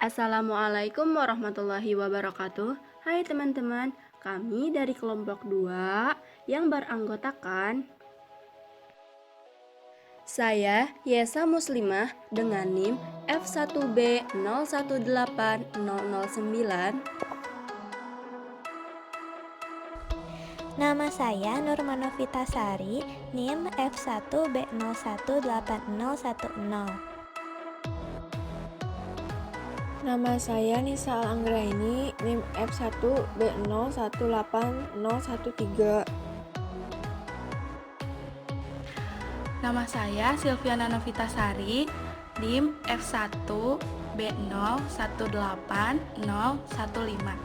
Assalamualaikum warahmatullahi wabarakatuh. Hai teman-teman, kami dari kelompok 2 yang beranggotakan saya Yesa Muslimah dengan NIM F1B018009. Nama saya Nurmanovita Sari, NIM F1B018010. Nama saya Nisa Al-Anggraini, NIM F1B018013. Nama saya Silviana Novitasari, NIM F1B018015.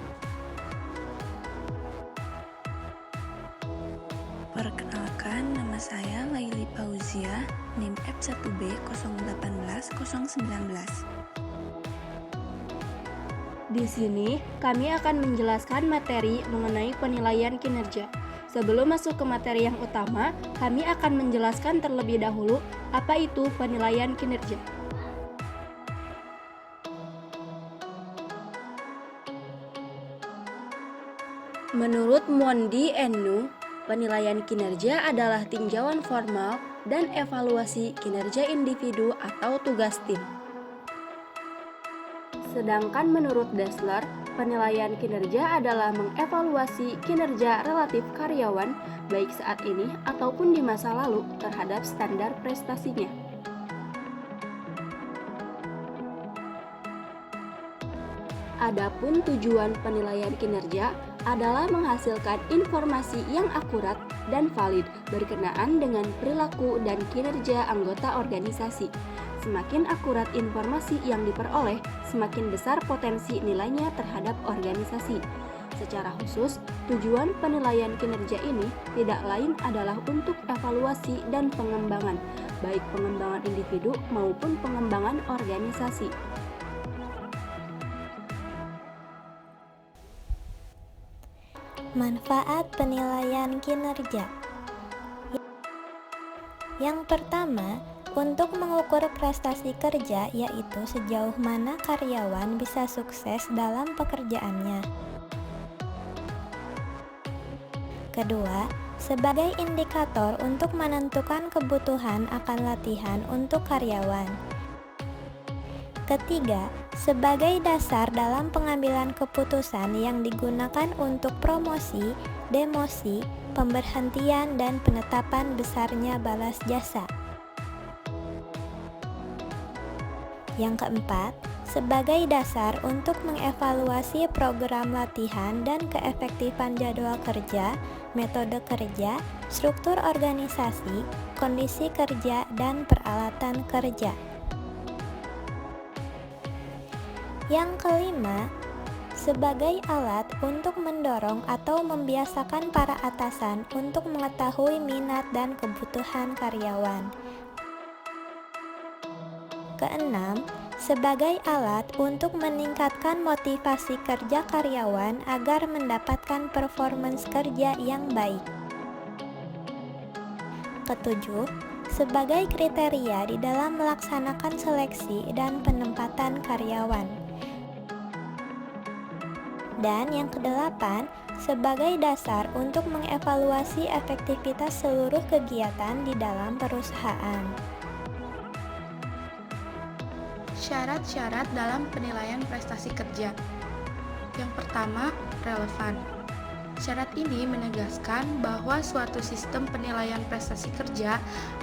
Perkenalkan, nama saya Laili Pauzia, NIM F1B018019. Di sini kami akan menjelaskan materi mengenai penilaian kinerja. Sebelum masuk ke materi yang utama, kami akan menjelaskan terlebih dahulu apa itu penilaian kinerja. Menurut Mondi Nu, penilaian kinerja adalah tinjauan formal dan evaluasi kinerja individu atau tugas tim. Sedangkan menurut Dassler, penilaian kinerja adalah mengevaluasi kinerja relatif karyawan baik saat ini ataupun di masa lalu terhadap standar prestasinya. Adapun tujuan penilaian kinerja adalah menghasilkan informasi yang akurat dan valid berkenaan dengan perilaku dan kinerja anggota organisasi. Semakin akurat informasi yang diperoleh, semakin besar potensi nilainya terhadap organisasi. Secara khusus, tujuan penilaian kinerja ini tidak lain adalah untuk evaluasi dan pengembangan, baik pengembangan individu maupun pengembangan organisasi. Manfaat penilaian kinerja. Yang pertama, untuk mengukur prestasi kerja, yaitu sejauh mana karyawan bisa sukses dalam pekerjaannya. Kedua, sebagai indikator untuk menentukan kebutuhan akan latihan untuk karyawan. Ketiga, sebagai dasar dalam pengambilan keputusan yang digunakan untuk promosi, demosi, pemberhentian, dan penetapan besarnya balas jasa. Yang keempat, sebagai dasar untuk mengevaluasi program latihan dan keefektifan jadwal kerja, metode kerja, struktur organisasi, kondisi kerja, dan peralatan kerja. Yang kelima, sebagai alat untuk mendorong atau membiasakan para atasan untuk mengetahui minat dan kebutuhan karyawan. Keenam, sebagai alat untuk meningkatkan motivasi kerja karyawan agar mendapatkan performance kerja yang baik. Ketujuh, sebagai kriteria di dalam melaksanakan seleksi dan penempatan karyawan. Dan yang kedelapan, sebagai dasar untuk mengevaluasi efektivitas seluruh kegiatan di dalam perusahaan. Syarat-syarat dalam penilaian prestasi kerja. Yang pertama, relevan. Syarat ini menegaskan bahwa suatu sistem penilaian prestasi kerja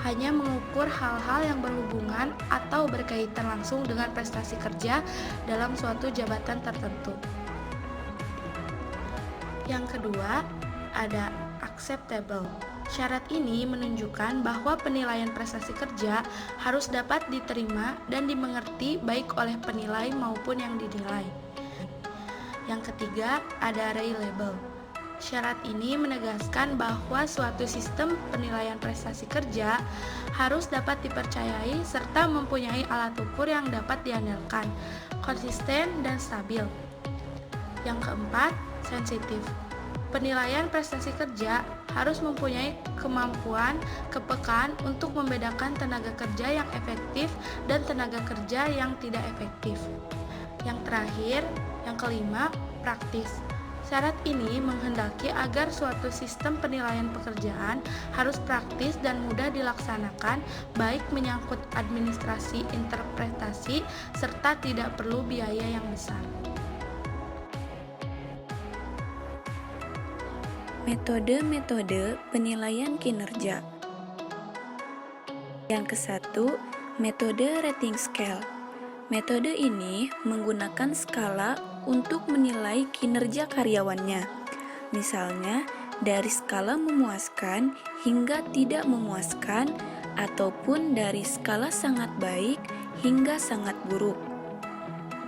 hanya mengukur hal-hal yang berhubungan atau berkaitan langsung dengan prestasi kerja dalam suatu jabatan tertentu. Yang kedua, ada acceptable. Syarat ini menunjukkan bahwa penilaian prestasi kerja harus dapat diterima dan dimengerti baik oleh penilai maupun yang dinilai. Yang ketiga, ada reliable. Syarat ini menegaskan bahwa suatu sistem penilaian prestasi kerja harus dapat dipercayai serta mempunyai alat ukur yang dapat diandalkan, konsisten dan stabil. Yang keempat, sensitif. Penilaian prestasi kerja harus mempunyai kemampuan, kepekaan untuk membedakan tenaga kerja yang efektif dan tenaga kerja yang tidak efektif. Yang terakhir, yang kelima, praktis. Syarat ini menghendaki agar suatu sistem penilaian pekerjaan harus praktis dan mudah dilaksanakan, baik menyangkut administrasi, interpretasi, serta tidak perlu biaya yang besar. Metode-metode penilaian kinerja. Yang ke-1, metode rating scale. Metode ini menggunakan skala untuk menilai kinerja karyawannya. Misalnya, dari skala memuaskan hingga tidak memuaskan, ataupun dari skala sangat baik hingga sangat buruk.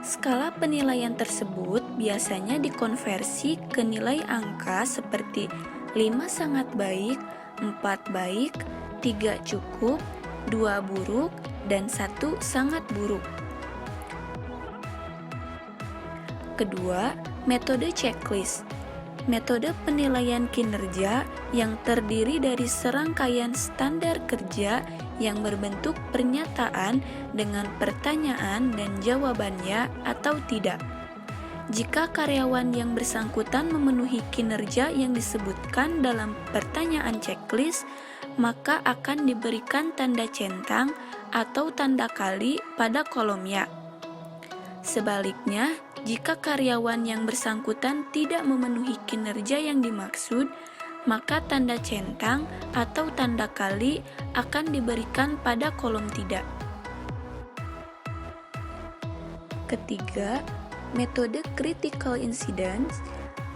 Skala penilaian tersebut biasanya dikonversi ke nilai angka seperti 5 sangat baik, 4 baik, 3 cukup, 2 buruk, dan 1 sangat buruk. Kedua, metode checklist. Metode penilaian kinerja yang terdiri dari serangkaian standar kerja yang berbentuk pernyataan dengan pertanyaan dan jawabannya atau tidak. Jika karyawan yang bersangkutan memenuhi kinerja yang disebutkan dalam pertanyaan checklist, maka akan diberikan tanda centang atau tanda kali pada kolom ya. Sebaliknya, jika karyawan yang bersangkutan tidak memenuhi kinerja yang dimaksud, maka tanda centang atau tanda kali akan diberikan pada kolom tidak. Ketiga, metode critical incidents,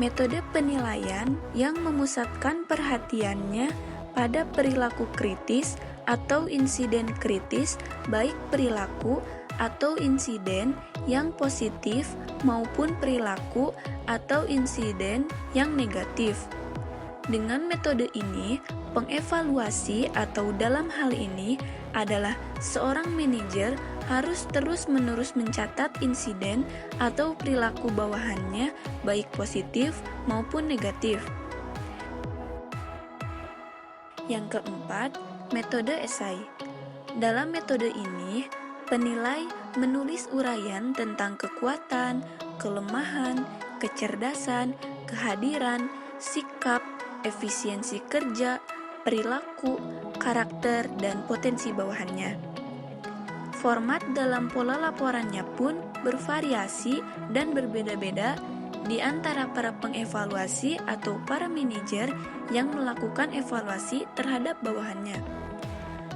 metode penilaian yang memusatkan perhatiannya pada perilaku kritis atau insiden kritis, baik perilaku atau insiden yang positif maupun perilaku atau insiden yang negatif. Dengan metode ini, pengevaluasi atau dalam hal ini adalah seorang manajer harus terus-menerus mencatat insiden atau perilaku bawahannya baik positif maupun negatif. Yang keempat, metode esai. Dalam metode ini, penilai menulis uraian tentang kekuatan, kelemahan, kecerdasan, kehadiran, sikap, efisiensi kerja, perilaku, karakter, dan potensi bawahannya. Format dalam pola laporannya pun bervariasi dan berbeda-beda di antara para pengevaluasi atau para manajer yang melakukan evaluasi terhadap bawahannya.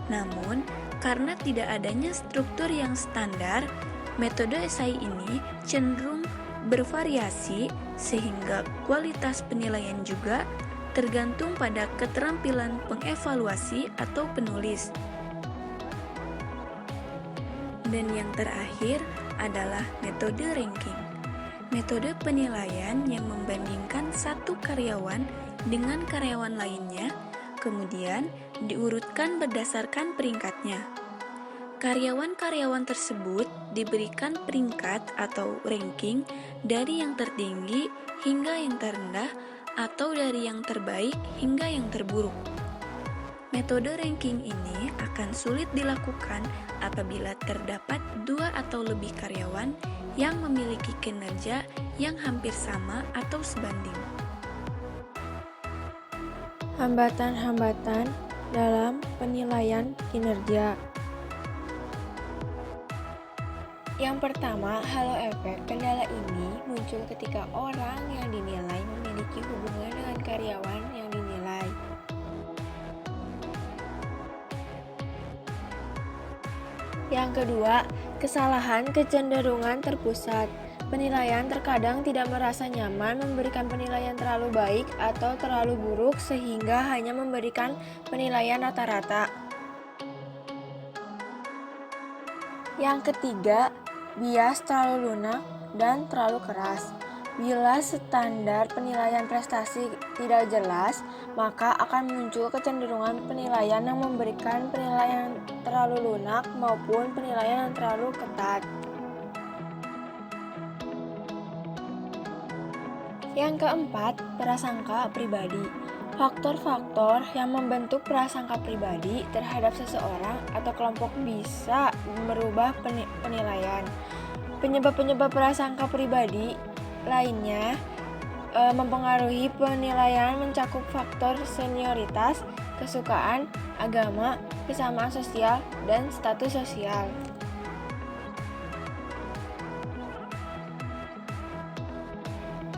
Namun, karena tidak adanya struktur yang standar, metode esai ini cenderung bervariasi sehingga kualitas penilaian juga tergantung pada keterampilan pengevaluasi atau penulis. Dan yang terakhir adalah metode ranking. Metode penilaian yang membandingkan satu karyawan dengan karyawan lainnya, kemudian diurutkan berdasarkan peringkatnya. Karyawan-karyawan tersebut diberikan peringkat atau ranking dari yang tertinggi hingga yang terendah atau dari yang terbaik hingga yang terburuk. Metode ranking ini akan sulit dilakukan apabila terdapat 2 atau lebih karyawan yang memiliki kinerja yang hampir sama atau sebanding. Hambatan-hambatan dalam penilaian kinerja. Yang pertama, halo efek. Kendala ini muncul ketika orang yang dinilai memiliki hubungan dengan karyawan yang dinilai. Yang kedua, kesalahan kecenderungan terpusat. Penilaian terkadang tidak merasa nyaman memberikan penilaian terlalu baik atau terlalu buruk sehingga hanya memberikan penilaian rata-rata. Yang ketiga, bias terlalu lunak dan terlalu keras. Bila standar penilaian prestasi tidak jelas, maka akan muncul kecenderungan penilaian yang memberikan penilaian terlalu lunak maupun penilaian yang terlalu ketat. Yang keempat, prasangka pribadi. Faktor-faktor yang membentuk prasangka pribadi terhadap seseorang atau kelompok bisa merubah penilaian. Penyebab-penyebab prasangka pribadi lainnya mempengaruhi penilaian mencakup faktor senioritas, kesukaan, agama, kesamaan sosial, dan status sosial.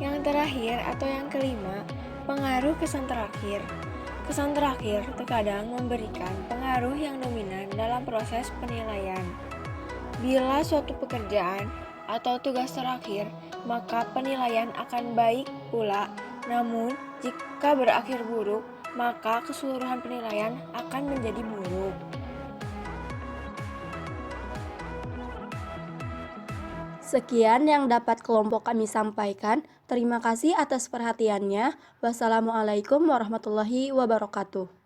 Yang terakhir atau yang kelima, pengaruh kesan terakhir. Kesan terakhir terkadang memberikan pengaruh yang dominan dalam proses penilaian. Bila suatu pekerjaan atau tugas terakhir, maka penilaian akan baik pula. Namun, jika berakhir buruk, maka keseluruhan penilaian akan menjadi buruk. Sekian yang dapat kelompok kami sampaikan. Terima kasih atas perhatiannya. Wassalamualaikum warahmatullahi wabarakatuh.